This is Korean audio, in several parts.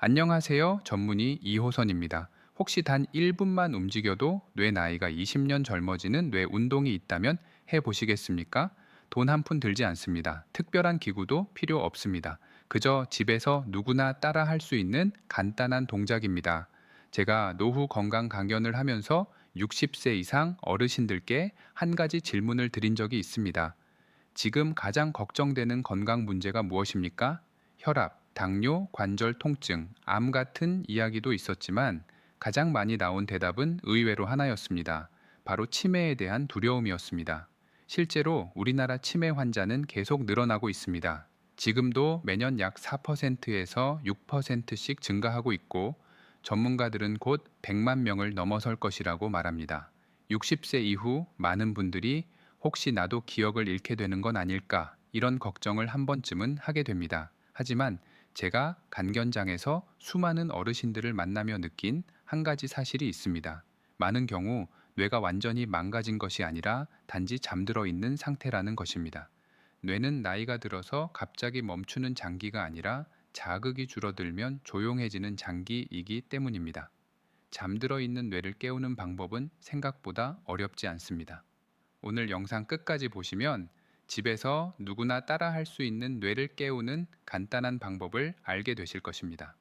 안녕하세요. 전문의 이호선입니다. 혹시 단 1분만 움직여도 뇌 나이가 20년 젊어지는 뇌 운동이 있다면 해 보시겠습니까? 돈 한 푼 들지 않습니다. 특별한 기구도 필요 없습니다. 그저 집에서 누구나 따라 할 수 있는 간단한 동작입니다. 제가 노후 건강 강연을 하면서 60세 이상 어르신들께 한 가지 질문을 드린 적이 있습니다. 지금 가장 걱정되는 건강 문제가 무엇입니까? 혈압, 당뇨, 관절 통증, 암 같은 이야기도 있었지만 가장 많이 나온 대답은 의외로 하나였습니다. 바로 치매에 대한 두려움이었습니다. 실제로 우리나라 치매 환자는 계속 늘어나고 있습니다. 지금도 매년 약 4%에서 6%씩 증가하고 있고 전문가들은 곧 100만 명을 넘어설 것이라고 말합니다. 60세 이후 많은 분들이 혹시 나도 기억을 잃게 되는 건 아닐까 이런 걱정을 한 번쯤은 하게 됩니다. 하지만 제가 간견장에서 수많은 어르신들을 만나며 느낀 한 가지 사실이 있습니다. 많은 경우 뇌가 완전히 망가진 것이 아니라 단지 잠들어 있는 상태라는 것입니다. 뇌는 나이가 들어서 갑자기 멈추는 장기가 아니라 자극이 줄어들면 조용해지는 장기이기 때문입니다. 잠들어 있는 뇌를 깨우는 방법은 생각보다 어렵지 않습니다. 오늘 영상 끝까지 보시면 집에서 누구나 따라 할 수 있는 뇌를 깨우는 간단한 방법을 알게 되실 것입니다.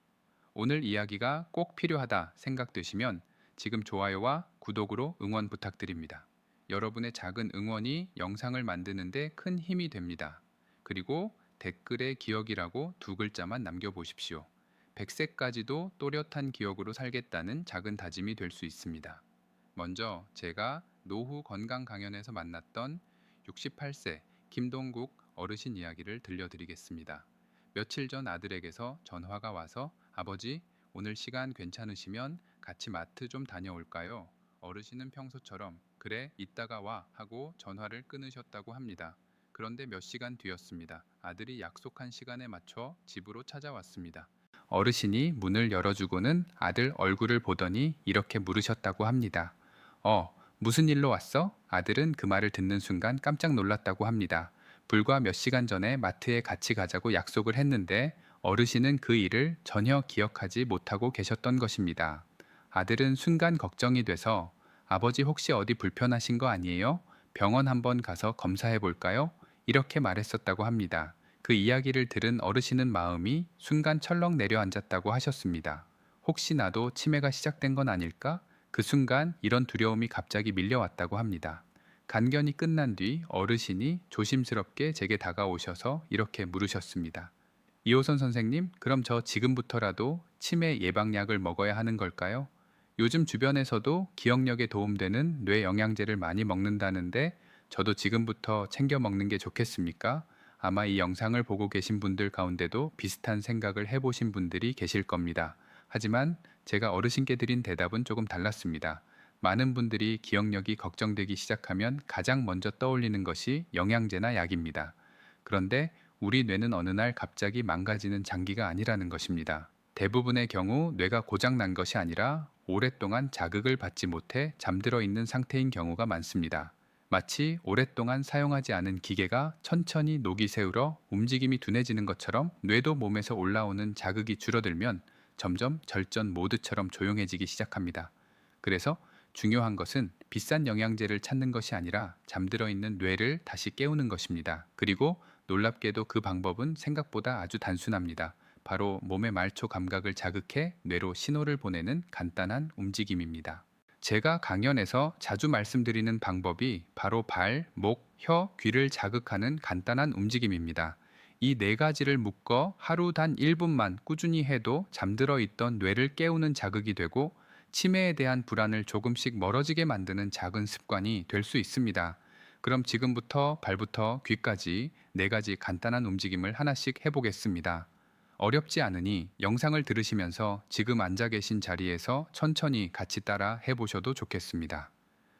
오늘 이야기가 꼭 필요하다 생각되시면 지금 좋아요와 구독으로 응원 부탁드립니다. 여러분의 작은 응원이 영상을 만드는데 큰 힘이 됩니다. 그리고 댓글에 기억이라고 두 글자만 남겨보십시오. 100세까지도 또렷한 기억으로 살겠다는 작은 다짐이 될 수 있습니다. 먼저 제가 노후 건강 강연에서 만났던 68세 김동국 어르신 이야기를 들려드리겠습니다. 며칠 전 아들에게서 전화가 와서 아버지, 오늘 시간 괜찮으시면 같이 마트 좀 다녀올까요? 어르신은 평소처럼 그래, 이따가 와 하고 전화를 끊으셨다고 합니다. 그런데 몇 시간 뒤였습니다. 아들이 약속한 시간에 맞춰 집으로 찾아왔습니다. 어르신이 문을 열어주고는 아들 얼굴을 보더니 이렇게 물으셨다고 합니다. 무슨 일로 왔어? 아들은 그 말을 듣는 순간 깜짝 놀랐다고 합니다. 불과 몇 시간 전에 마트에 같이 가자고 약속을 했는데 어르신은 그 일을 전혀 기억하지 못하고 계셨던 것입니다. 아들은 순간 걱정이 돼서 아버지 혹시 어디 불편하신 거 아니에요? 병원 한번 가서 검사해 볼까요? 이렇게 말했었다고 합니다. 그 이야기를 들은 어르신은 마음이 순간 철렁 내려앉았다고 하셨습니다. 혹시 나도 치매가 시작된 건 아닐까? 그 순간 이런 두려움이 갑자기 밀려왔다고 합니다. 간견이 끝난 뒤 어르신이 조심스럽게 제게 다가오셔서 이렇게 물으셨습니다. 이호선 선생님, 그럼 저 지금부터라도 치매 예방약을 먹어야 하는 걸까요? 요즘 주변에서도 기억력에 도움되는 뇌 영양제를 많이 먹는다는데 저도 지금부터 챙겨 먹는 게 좋겠습니까? 아마 이 영상을 보고 계신 분들 가운데도 비슷한 생각을 해보신 분들이 계실 겁니다. 하지만 제가 어르신께 드린 대답은 조금 달랐습니다. 많은 분들이 기억력이 걱정되기 시작하면 가장 먼저 떠올리는 것이 영양제나 약입니다. 그런데 우리 뇌는 어느 날 갑자기 망가지는 장기가 아니라는 것입니다. 대부분의 경우 뇌가 고장 난 것이 아니라 오랫동안 자극을 받지 못해 잠들어 있는 상태인 경우가 많습니다. 마치 오랫동안 사용하지 않은 기계가 천천히 녹이 새울어 움직임이 둔해지는 것처럼 뇌도 몸에서 올라오는 자극이 줄어들면 점점 절전 모드처럼 조용해지기 시작합니다. 그래서 중요한 것은 비싼 영양제를 찾는 것이 아니라 잠들어 있는 뇌를 다시 깨우는 것입니다. 그리고 놀랍게도 그 방법은 생각보다 아주 단순합니다. 바로 몸의 말초 감각을 자극해 뇌로 신호를 보내는 간단한 움직임입니다. 제가 강연에서 자주 말씀드리는 방법이 바로 발, 목, 혀, 귀를 자극하는 간단한 움직임입니다. 이 네 가지를 묶어 하루 단 1분만 꾸준히 해도 잠들어 있던 뇌를 깨우는 자극이 되고 치매에 대한 불안을 조금씩 멀어지게 만드는 작은 습관이 될 수 있습니다. 그럼 지금부터 발부터 귀까지 네 가지 간단한 움직임을 하나씩 해보겠습니다. 어렵지 않으니 영상을 들으시면서 지금 앉아 계신 자리에서 천천히 같이 따라 해보셔도 좋겠습니다.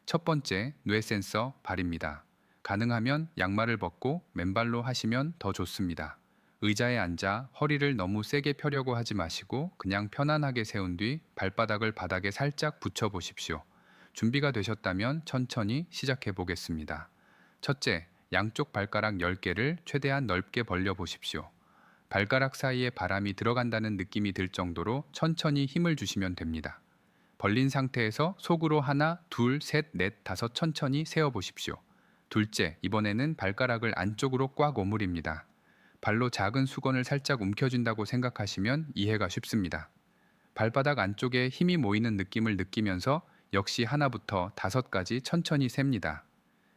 첫 번째, 뇌 센서 발입니다. 가능하면 양말을 벗고 맨발로 하시면 더 좋습니다. 의자에 앉아 허리를 너무 세게 펴려고 하지 마시고 그냥 편안하게 세운 뒤 발바닥을 바닥에 살짝 붙여 보십시오. 준비가 되셨다면 천천히 시작해 보겠습니다. 첫째, 양쪽 발가락 10개를 최대한 넓게 벌려 보십시오. 발가락 사이에 바람이 들어간다는 느낌이 들 정도로 천천히 힘을 주시면 됩니다. 벌린 상태에서 속으로 하나, 둘, 셋, 넷, 다섯 천천히 세어 보십시오. 둘째, 이번에는 발가락을 안쪽으로 꽉 오므립니다. 발로 작은 수건을 살짝 움켜쥔다고 생각하시면 이해가 쉽습니다. 발바닥 안쪽에 힘이 모이는 느낌을 느끼면서 역시 하나부터 다섯까지 천천히 셉니다.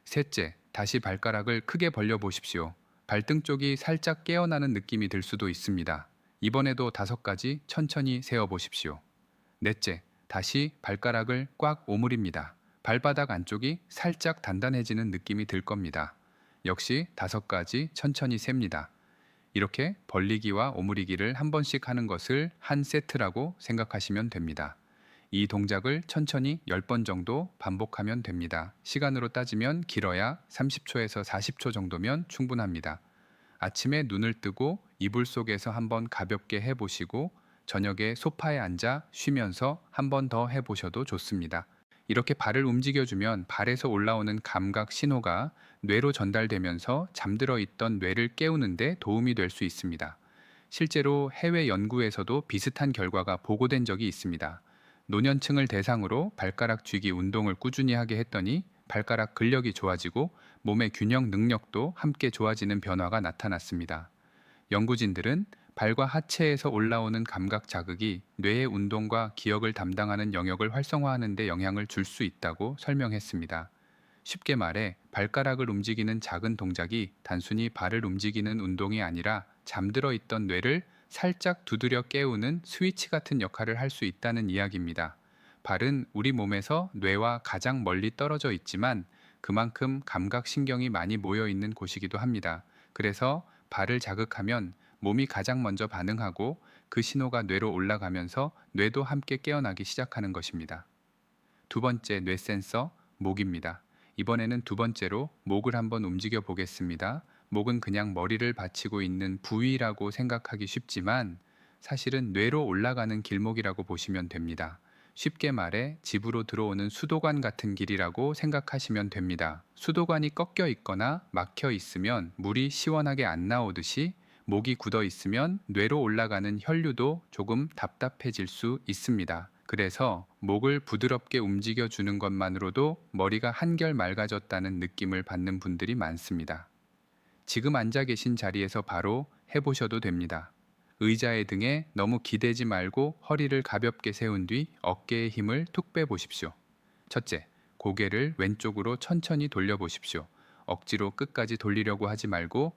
셋째, 다시 발가락을 크게 벌려 보십시오. 발등 쪽이 살짝 깨어나는 느낌이 들 수도 있습니다. 이번에도 다섯까지 천천히 세어 보십시오. 넷째, 다시 발가락을 꽉 오므립니다. 발바닥 안쪽이 살짝 단단해지는 느낌이 들 겁니다. 역시 다섯까지 천천히 셉니다. 이렇게 벌리기와 오므리기를 한 번씩 하는 것을 한 세트라고 생각하시면 됩니다. 이 동작을 천천히 10번 정도 반복하면 됩니다. 시간으로 따지면 길어야 30초에서 40초 정도면 충분합니다. 아침에 눈을 뜨고 이불 속에서 한번 가볍게 해보시고 저녁에 소파에 앉아 쉬면서 한 번 더 해보셔도 좋습니다. 이렇게 발을 움직여주면 발에서 올라오는 감각 신호가 뇌로 전달되면서 잠들어 있던 뇌를 깨우는데 도움이 될 수 있습니다. 실제로 해외 연구에서도 비슷한 결과가 보고된 적이 있습니다. 노년층을 대상으로 발가락 쥐기 운동을 꾸준히 하게 했더니 발가락 근력이 좋아지고 몸의 균형 능력도 함께 좋아지는 변화가 나타났습니다. 연구진들은 발과 하체에서 올라오는 감각 자극이 뇌의 운동과 기억을 담당하는 영역을 활성화하는 데 영향을 줄 수 있다고 설명했습니다. 쉽게 말해 발가락을 움직이는 작은 동작이 단순히 발을 움직이는 운동이 아니라 잠들어 있던 뇌를 살짝 두드려 깨우는 스위치 같은 역할을 할 수 있다는 이야기입니다. 발은 우리 몸에서 뇌와 가장 멀리 떨어져 있지만 그만큼 감각신경이 많이 모여 있는 곳이기도 합니다. 그래서 발을 자극하면 몸이 가장 먼저 반응하고 그 신호가 뇌로 올라가면서 뇌도 함께 깨어나기 시작하는 것입니다. 두 번째 뇌 센서, 목입니다. 이번에는 두 번째로 목을 한번 움직여 보겠습니다. 목은 그냥 머리를 받치고 있는 부위라고 생각하기 쉽지만 사실은 뇌로 올라가는 길목이라고 보시면 됩니다. 쉽게 말해 집으로 들어오는 수도관 같은 길이라고 생각하시면 됩니다. 수도관이 꺾여 있거나 막혀 있으면 물이 시원하게 안 나오듯이 목이 굳어 있으면 뇌로 올라가는 혈류도 조금 답답해질 수 있습니다. 그래서 목을 부드럽게 움직여 주는 것만으로도 머리가 한결 맑아졌다는 느낌을 받는 분들이 많습니다. 지금 앉아 계신 자리에서 바로 해보셔도 됩니다. 의자의 등에 너무 기대지 말고 허리를 가볍게 세운 뒤 어깨의 힘을 툭 빼보십시오. 첫째, 고개를 왼쪽으로 천천히 돌려보십시오. 억지로 끝까지 돌리려고 하지 말고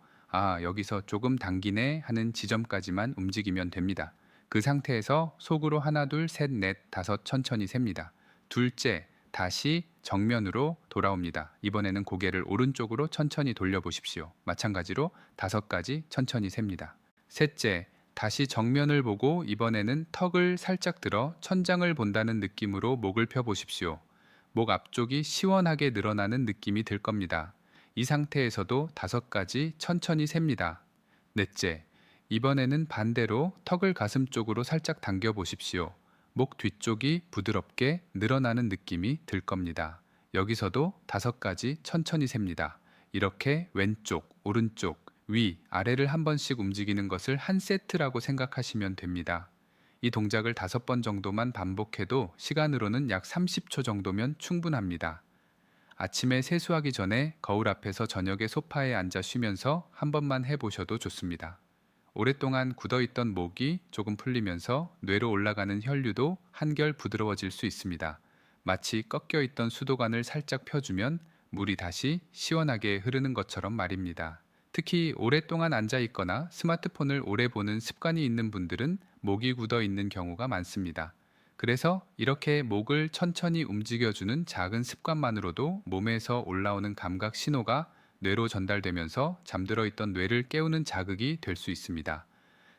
여기서 조금 당기네 하는 지점까지만 움직이면 됩니다. 그 상태에서 속으로 하나, 둘, 셋, 넷, 다섯 천천히 셉니다. 둘째, 다시 정면으로 돌아옵니다. 이번에는 고개를 오른쪽으로 천천히 돌려보십시오. 마찬가지로 5가지 천천히 셉니다. 셋째, 다시 정면을 보고 이번에는 턱을 살짝 들어 천장을 본다는 느낌으로 목을 펴보십시오. 목 앞쪽이 시원하게 늘어나는 느낌이 들 겁니다. 이 상태에서도 5가지 천천히 셉니다. 넷째, 이번에는 반대로 턱을 가슴 쪽으로 살짝 당겨 보십시오. 목 뒤쪽이 부드럽게 늘어나는 느낌이 들 겁니다. 여기서도 5가지 천천히 셉니다. 이렇게 왼쪽, 오른쪽, 위, 아래를 한 번씩 움직이는 것을 한 세트라고 생각하시면 됩니다. 이 동작을 5번 정도만 반복해도 시간으로는 약 30초 정도면 충분합니다. 아침에 세수하기 전에 거울 앞에서 저녁에 소파에 앉아 쉬면서 한 번만 해보셔도 좋습니다. 오랫동안 굳어있던 목이 조금 풀리면서 뇌로 올라가는 혈류도 한결 부드러워질 수 있습니다. 마치 꺾여있던 수도관을 살짝 펴주면 물이 다시 시원하게 흐르는 것처럼 말입니다. 특히 오랫동안 앉아있거나 스마트폰을 오래 보는 습관이 있는 분들은 목이 굳어 있는 경우가 많습니다. 그래서 이렇게 목을 천천히 움직여주는 작은 습관만으로도 몸에서 올라오는 감각 신호가 뇌로 전달되면서 잠들어 있던 뇌를 깨우는 자극이 될 수 있습니다.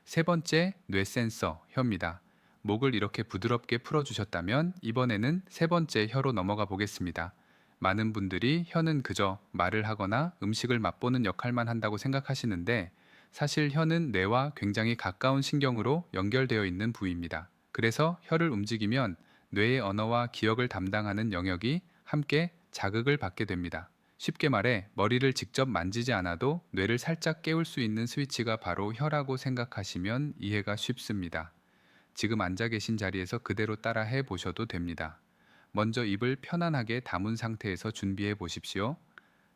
세 번째, 뇌 센서, 혀입니다. 목을 이렇게 부드럽게 풀어주셨다면 이번에는 세 번째 혀로 넘어가 보겠습니다. 많은 분들이 혀는 그저 말을 하거나 음식을 맛보는 역할만 한다고 생각하시는데 사실 혀는 뇌와 굉장히 가까운 신경으로 연결되어 있는 부위입니다. 그래서 혀를 움직이면 뇌의 언어와 기억을 담당하는 영역이 함께 자극을 받게 됩니다. 쉽게 말해 머리를 직접 만지지 않아도 뇌를 살짝 깨울 수 있는 스위치가 바로 혀라고 생각하시면 이해가 쉽습니다. 지금 앉아 계신 자리에서 그대로 따라 해 보셔도 됩니다. 먼저 입을 편안하게 다문 상태에서 준비해 보십시오.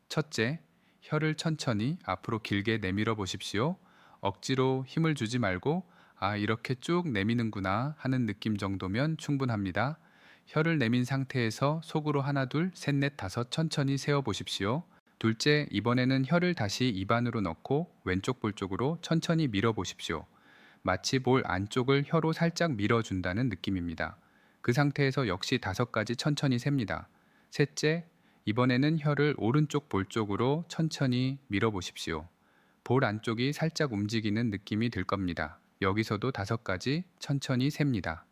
첫째, 혀를 천천히 앞으로 길게 내밀어 보십시오. 억지로 힘을 주지 말고, 아, 이렇게 쭉 내미는구나 하는 느낌 정도면 충분합니다. 혀를 내민 상태에서 속으로 하나, 둘, 셋, 넷, 다섯 천천히 세어 보십시오. 둘째, 이번에는 혀를 다시 입안으로 넣고 왼쪽 볼 쪽으로 천천히 밀어 보십시오. 마치 볼 안쪽을 혀로 살짝 밀어준다는 느낌입니다. 그 상태에서 역시 5가지 천천히 셉니다. 셋째, 이번에는 혀를 오른쪽 볼 쪽으로 천천히 밀어보십시오. 볼 안쪽이 살짝 움직이는 느낌이 들 겁니다. 여기서도 5가지 천천히 셉니다.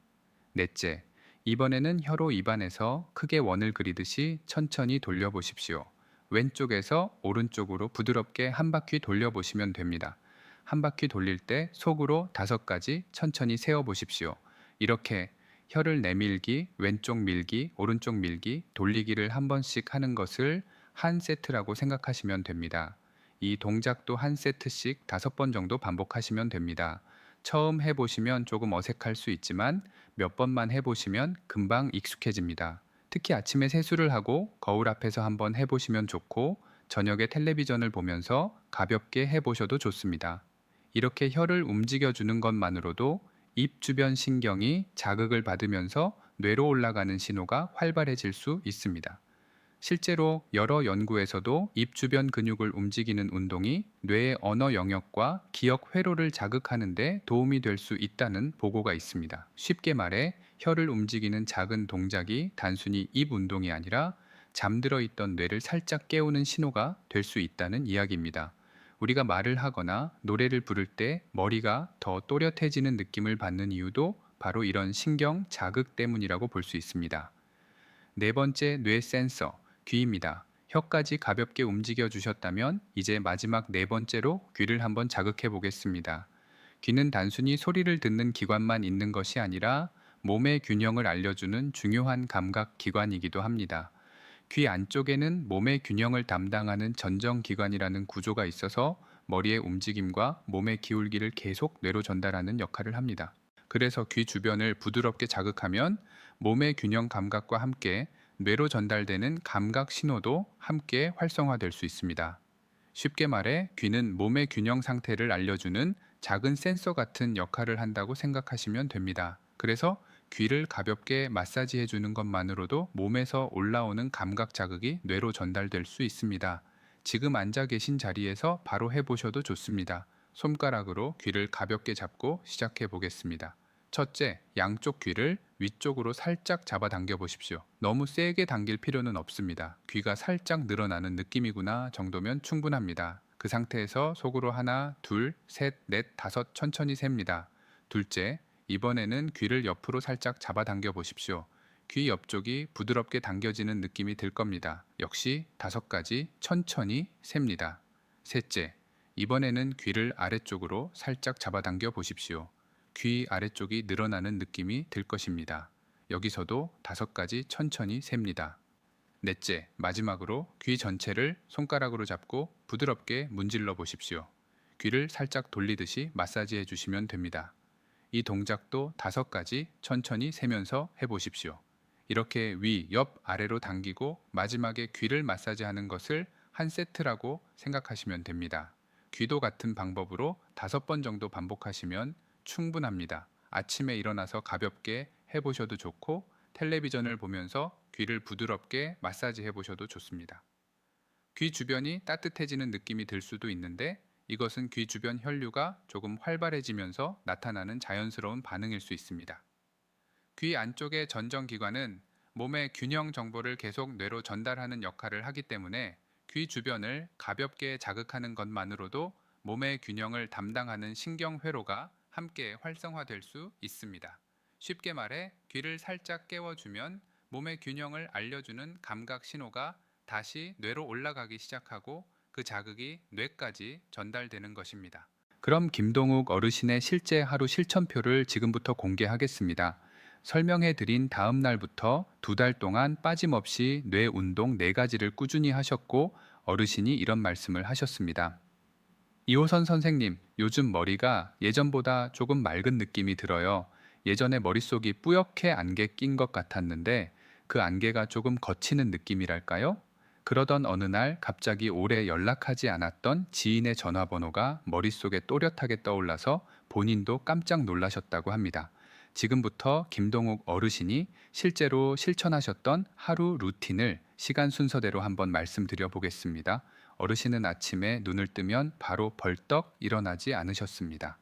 넷째, 이번에는 혀로 입안에서 크게 원을 그리듯이 천천히 돌려보십시오. 왼쪽에서 오른쪽으로 부드럽게 한 바퀴 돌려보시면 됩니다. 한 바퀴 돌릴 때 속으로 5가지 천천히 세어보십시오. 이렇게 혀를 내밀기, 왼쪽 밀기, 오른쪽 밀기, 돌리기를 한 번씩 하는 것을 한 세트라고 생각하시면 됩니다. 이 동작도 한 세트씩 5번 정도 반복하시면 됩니다. 처음 해보시면 조금 어색할 수 있지만 몇 번만 해보시면 금방 익숙해집니다. 특히 아침에 세수를 하고 거울 앞에서 한번 해보시면 좋고 저녁에 텔레비전을 보면서 가볍게 해보셔도 좋습니다. 이렇게 혀를 움직여주는 것만으로도 입 주변 신경이 자극을 받으면서 뇌로 올라가는 신호가 활발해질 수 있습니다. 실제로 여러 연구에서도 입 주변 근육을 움직이는 운동이 뇌의 언어 영역과 기억 회로를 자극하는 데 도움이 될 수 있다는 보고가 있습니다. 쉽게 말해 혀를 움직이는 작은 동작이 단순히 입 운동이 아니라 잠들어 있던 뇌를 살짝 깨우는 신호가 될 수 있다는 이야기입니다. 우리가 말을 하거나 노래를 부를 때 머리가 더 또렷해지는 느낌을 받는 이유도 바로 이런 신경 자극 때문이라고 볼 수 있습니다. 네 번째 뇌 센서, 귀입니다. 혀까지 가볍게 움직여 주셨다면 이제 마지막 네 번째로 귀를 한번 자극해 보겠습니다. 귀는 단순히 소리를 듣는 기관만 있는 것이 아니라 몸의 균형을 알려주는 중요한 감각 기관이기도 합니다. 귀 안쪽에는 몸의 균형을 담당하는 전정기관이라는 구조가 있어서 머리의 움직임과 몸의 기울기를 계속 뇌로 전달하는 역할을 합니다. 그래서 귀 주변을 부드럽게 자극하면 몸의 균형 감각과 함께 뇌로 전달되는 감각 신호도 함께 활성화될 수 있습니다. 쉽게 말해 귀는 몸의 균형 상태를 알려주는 작은 센서 같은 역할을 한다고 생각하시면 됩니다. 그래서 귀를 가볍게 마사지해 주는 것만으로도 몸에서 올라오는 감각 자극이 뇌로 전달될 수 있습니다. 지금 앉아 계신 자리에서 바로 해보셔도 좋습니다. 손가락으로 귀를 가볍게 잡고 시작해 보겠습니다. 첫째, 양쪽 귀를 위쪽으로 살짝 잡아당겨 보십시오. 너무 세게 당길 필요는 없습니다. 귀가 살짝 늘어나는 느낌이구나 정도면 충분합니다. 그 상태에서 속으로 하나, 둘, 셋, 넷, 다섯 천천히 셉니다. 둘째, 이번에는 귀를 옆으로 살짝 잡아당겨 보십시오. 귀 옆쪽이 부드럽게 당겨지는 느낌이 들 겁니다. 역시 5가지 천천히 셉니다. 셋째, 이번에는 귀를 아래쪽으로 살짝 잡아당겨 보십시오. 귀 아래쪽이 늘어나는 느낌이 들 것입니다. 여기서도 5가지 천천히 셉니다. 넷째, 마지막으로 귀 전체를 손가락으로 잡고 부드럽게 문질러 보십시오. 귀를 살짝 돌리듯이 마사지해 주시면 됩니다. 이 동작도 5가지 천천히 세면서 해보십시오. 이렇게 위, 옆, 아래로 당기고 마지막에 귀를 마사지하는 것을 한 세트라고 생각하시면 됩니다. 귀도 같은 방법으로 5번 정도 반복하시면 충분합니다. 아침에 일어나서 가볍게 해보셔도 좋고 텔레비전을 보면서 귀를 부드럽게 마사지 해보셔도 좋습니다. 귀 주변이 따뜻해지는 느낌이 들 수도 있는데 이것은 귀 주변 혈류가 조금 활발해지면서 나타나는 자연스러운 반응일 수 있습니다. 귀 안쪽의 전정기관은 몸의 균형 정보를 계속 뇌로 전달하는 역할을 하기 때문에 귀 주변을 가볍게 자극하는 것만으로도 몸의 균형을 담당하는 신경회로가 함께 활성화될 수 있습니다. 쉽게 말해 귀를 살짝 깨워주면 몸의 균형을 알려주는 감각 신호가 다시 뇌로 올라가기 시작하고 그 자극이 뇌까지 전달되는 것입니다. 그럼 김동욱 어르신의 실제 하루 실천표를 지금부터 공개하겠습니다. 설명해 드린 다음 날부터 2달 동안 빠짐없이 뇌 운동 4가지를 꾸준히 하셨고 어르신이 이런 말씀을 하셨습니다. 이호선 선생님, 요즘 머리가 예전보다 조금 맑은 느낌이 들어요. 예전에 머릿속이 뿌옇게 안개 낀 것 같았는데 그 안개가 조금 걷히는 느낌이랄까요? 그러던 어느 날 갑자기 오래 연락하지 않았던 지인의 전화번호가 머릿속에 또렷하게 떠올라서 본인도 깜짝 놀라셨다고 합니다. 지금부터 김동욱 어르신이 실제로 실천하셨던 하루 루틴을 시간 순서대로 한번 말씀드려 보겠습니다. 어르신은 아침에 눈을 뜨면 바로 벌떡 일어나지 않으셨습니다.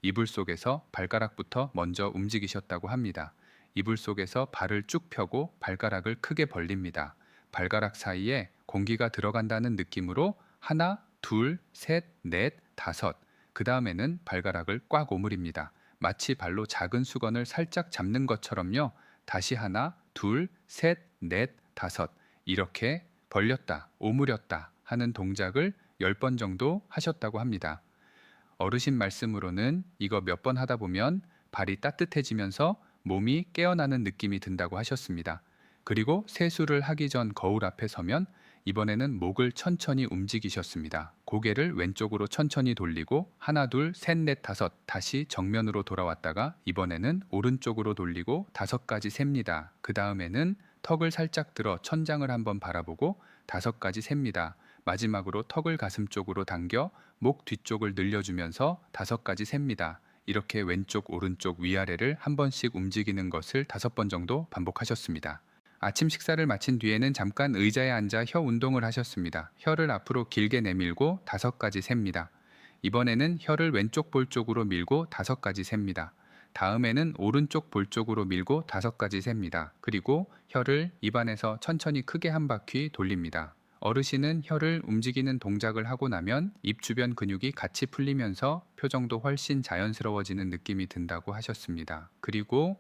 이불 속에서 발가락부터 먼저 움직이셨다고 합니다. 이불 속에서 발을 쭉 펴고 발가락을 크게 벌립니다. 발가락 사이에 공기가 들어간다는 느낌으로 하나, 둘, 셋, 넷, 다섯. 그 다음에는 발가락을 꽉 오므립니다. 마치 발로 작은 수건을 살짝 잡는 것처럼요. 다시 하나, 둘, 셋, 넷, 다섯. 이렇게 벌렸다, 오므렸다 하는 동작을 10번 정도 하셨다고 합니다. 어르신 말씀으로는 이거 몇 번 하다 보면 발이 따뜻해지면서 몸이 깨어나는 느낌이 든다고 하셨습니다. 그리고 세수를 하기 전 거울 앞에 서면 이번에는 목을 천천히 움직이셨습니다. 고개를 왼쪽으로 천천히 돌리고 하나, 둘, 셋, 넷, 다섯 다시 정면으로 돌아왔다가 이번에는 오른쪽으로 돌리고 5가지 셉니다. 그 다음에는 턱을 살짝 들어 천장을 한번 바라보고 5가지 셉니다. 마지막으로 턱을 가슴 쪽으로 당겨 목 뒤쪽을 늘려주면서 5가지 셉니다. 이렇게 왼쪽, 오른쪽, 위아래를 한 번씩 움직이는 것을 5번 정도 반복하셨습니다. 아침 식사를 마친 뒤에는 잠깐 의자에 앉아 혀 운동을 하셨습니다. 혀를 앞으로 길게 내밀고 5가지 셉니다. 이번에는 혀를 왼쪽 볼 쪽으로 밀고 5가지 셉니다. 다음에는 오른쪽 볼 쪽으로 밀고 5가지 셉니다. 그리고 혀를 입안에서 천천히 크게 한 바퀴 돌립니다. 어르신은 혀를 움직이는 동작을 하고 나면 입 주변 근육이 같이 풀리면서 표정도 훨씬 자연스러워지는 느낌이 든다고 하셨습니다. 그리고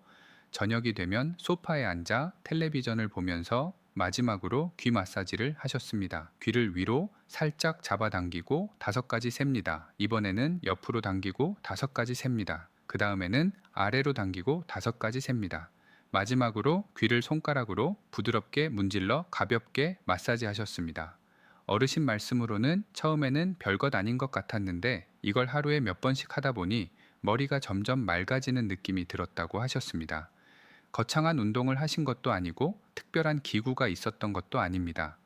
저녁이 되면 소파에 앉아 텔레비전을 보면서 마지막으로 귀 마사지를 하셨습니다. 귀를 위로 살짝 잡아당기고 5가지 셉니다. 이번에는 옆으로 당기고 5가지 셉니다. 그 다음에는 아래로 당기고 5가지 셉니다. 마지막으로 귀를 손가락으로 부드럽게 문질러 가볍게 마사지 하셨습니다. 어르신 말씀으로는 처음에는 별것 아닌 것 같았는데 이걸 하루에 몇 번씩 하다 보니 머리가 점점 맑아지는 느낌이 들었다고 하셨습니다. 거창한 운동을 하신 것도 아니고 특별한 기구가 있었던 것도 아닙니다.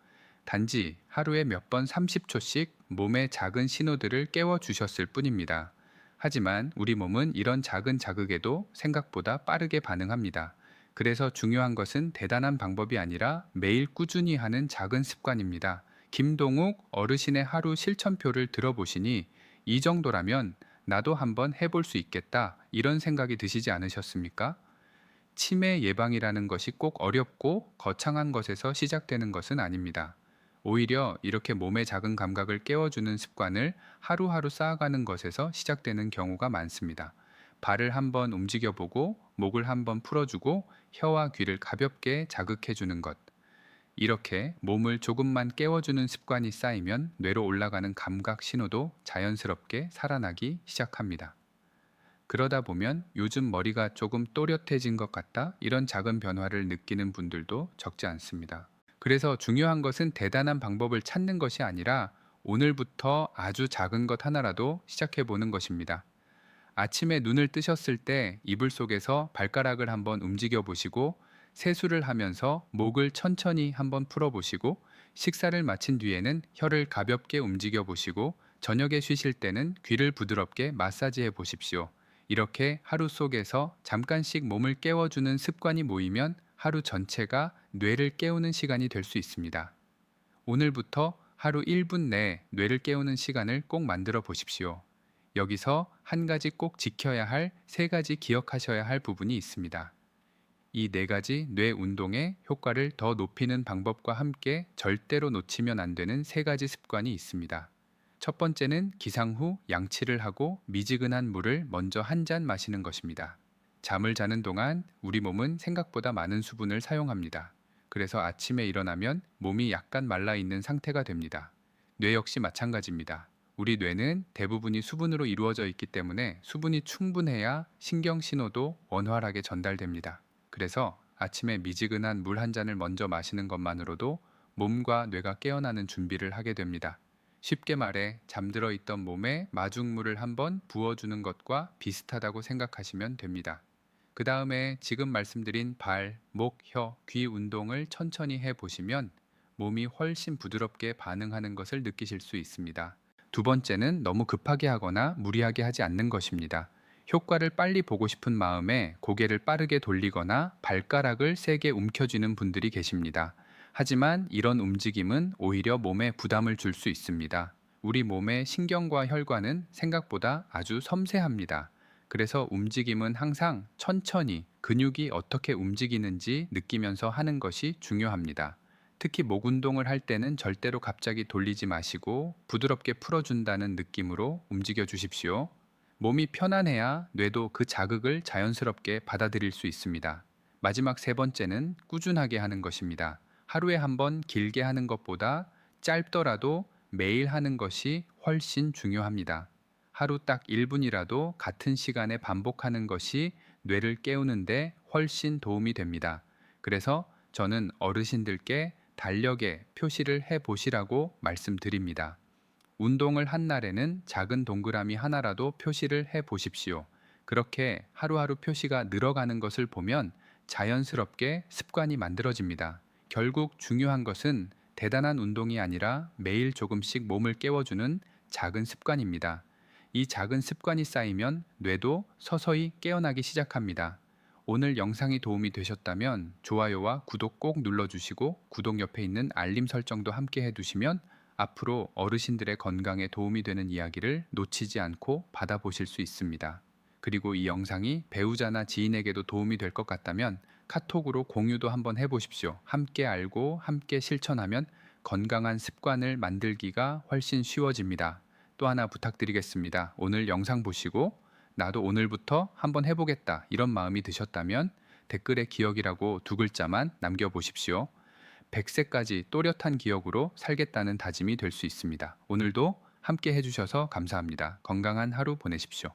단지 하루에 몇 번 30초씩 몸의 작은 신호들을 깨워주셨을 뿐입니다. 하지만 우리 몸은 이런 작은 자극에도 생각보다 빠르게 반응합니다. 그래서 중요한 것은 대단한 방법이 아니라 매일 꾸준히 하는 작은 습관입니다. 김동욱 어르신의 하루 실천표를 들어보시니 이 정도라면 나도 한번 해볼 수 있겠다 이런 생각이 드시지 않으셨습니까? 치매 예방이라는 것이 꼭 어렵고 거창한 것에서 시작되는 것은 아닙니다. 오히려 이렇게 몸의 작은 감각을 깨워주는 습관을 하루하루 쌓아가는 것에서 시작되는 경우가 많습니다. 발을 한번 움직여보고 목을 한번 풀어주고 혀와 귀를 가볍게 자극해주는 것. 이렇게 몸을 조금만 깨워주는 습관이 쌓이면 뇌로 올라가는 감각 신호도 자연스럽게 살아나기 시작합니다. 그러다 보면 요즘 머리가 조금 또렷해진 것 같다 이런 작은 변화를 느끼는 분들도 적지 않습니다. 그래서 중요한 것은 대단한 방법을 찾는 것이 아니라 오늘부터 아주 작은 것 하나라도 시작해 보는 것입니다. 아침에 눈을 뜨셨을 때 이불 속에서 발가락을 한번 움직여 보시고 세수를 하면서 목을 천천히 한번 풀어 보시고 식사를 마친 뒤에는 혀를 가볍게 움직여 보시고 저녁에 쉬실 때는 귀를 부드럽게 마사지해 보십시오. 이렇게 하루 속에서 잠깐씩 몸을 깨워주는 습관이 모이면 하루 전체가 뇌를 깨우는 시간이 될 수 있습니다. 오늘부터 하루 1분 내 뇌를 깨우는 시간을 꼭 만들어 보십시오. 여기서 한 가지 꼭 지켜야 할 3가지 기억하셔야 할 부분이 있습니다. 이 4가지 뇌 운동의 효과를 더 높이는 방법과 함께 절대로 놓치면 안 되는 3가지 습관이 있습니다. 첫 번째는 기상 후 양치를 하고 미지근한 물을 먼저 한 잔 마시는 것입니다. 잠을 자는 동안 우리 몸은 생각보다 많은 수분을 사용합니다. 그래서 아침에 일어나면 몸이 약간 말라 있는 상태가 됩니다. 뇌 역시 마찬가지입니다. 우리 뇌는 대부분이 수분으로 이루어져 있기 때문에 수분이 충분해야 신경 신호도 원활하게 전달됩니다. 그래서 아침에 미지근한 물 한 잔을 먼저 마시는 것만으로도 몸과 뇌가 깨어나는 준비를 하게 됩니다. 쉽게 말해 잠들어 있던 몸에 마중물을 한번 부어주는 것과 비슷하다고 생각하시면 됩니다. 그 다음에 지금 말씀드린 발, 목, 혀, 귀 운동을 천천히 해 보시면 몸이 훨씬 부드럽게 반응하는 것을 느끼실 수 있습니다. 두 번째는 너무 급하게 하거나 무리하게 하지 않는 것입니다. 효과를 빨리 보고 싶은 마음에 고개를 빠르게 돌리거나 발가락을 세게 움켜쥐는 분들이 계십니다. 하지만 이런 움직임은 오히려 몸에 부담을 줄 수 있습니다. 우리 몸의 신경과 혈관은 생각보다 아주 섬세합니다. 그래서 움직임은 항상 천천히 근육이 어떻게 움직이는지 느끼면서 하는 것이 중요합니다. 특히 목 운동을 할 때는 절대로 갑자기 돌리지 마시고 부드럽게 풀어준다는 느낌으로 움직여 주십시오. 몸이 편안해야 뇌도 그 자극을 자연스럽게 받아들일 수 있습니다. 마지막 세 번째는 꾸준하게 하는 것입니다. 하루에 한 번 길게 하는 것보다 짧더라도 매일 하는 것이 훨씬 중요합니다. 하루 딱 1분이라도 같은 시간에 반복하는 것이 뇌를 깨우는데 훨씬 도움이 됩니다. 그래서 저는 어르신들께 달력에 표시를 해 보시라고 말씀드립니다. 운동을 한 날에는 작은 동그라미 하나라도 표시를 해 보십시오. 그렇게 하루하루 표시가 늘어가는 것을 보면 자연스럽게 습관이 만들어집니다. 결국 중요한 것은 대단한 운동이 아니라 매일 조금씩 몸을 깨워주는 작은 습관입니다. 이 작은 습관이 쌓이면 뇌도 서서히 깨어나기 시작합니다. 오늘 영상이 도움이 되셨다면 좋아요와 구독 꼭 눌러주시고 구독 옆에 있는 알림 설정도 함께 해두시면 앞으로 어르신들의 건강에 도움이 되는 이야기를 놓치지 않고 받아보실 수 있습니다. 그리고 이 영상이 배우자나 지인에게도 도움이 될 것 같다면 카톡으로 공유도 한번 해보십시오. 함께 알고 함께 실천하면 건강한 습관을 만들기가 훨씬 쉬워집니다. 또 하나 부탁드리겠습니다. 오늘 영상 보시고 나도 오늘부터 한번 해보겠다 이런 마음이 드셨다면 댓글에 기억이라고 두 글자만 남겨보십시오. 100세까지 또렷한 기억으로 살겠다는 다짐이 될 수 있습니다. 오늘도 함께 해주셔서 감사합니다. 건강한 하루 보내십시오.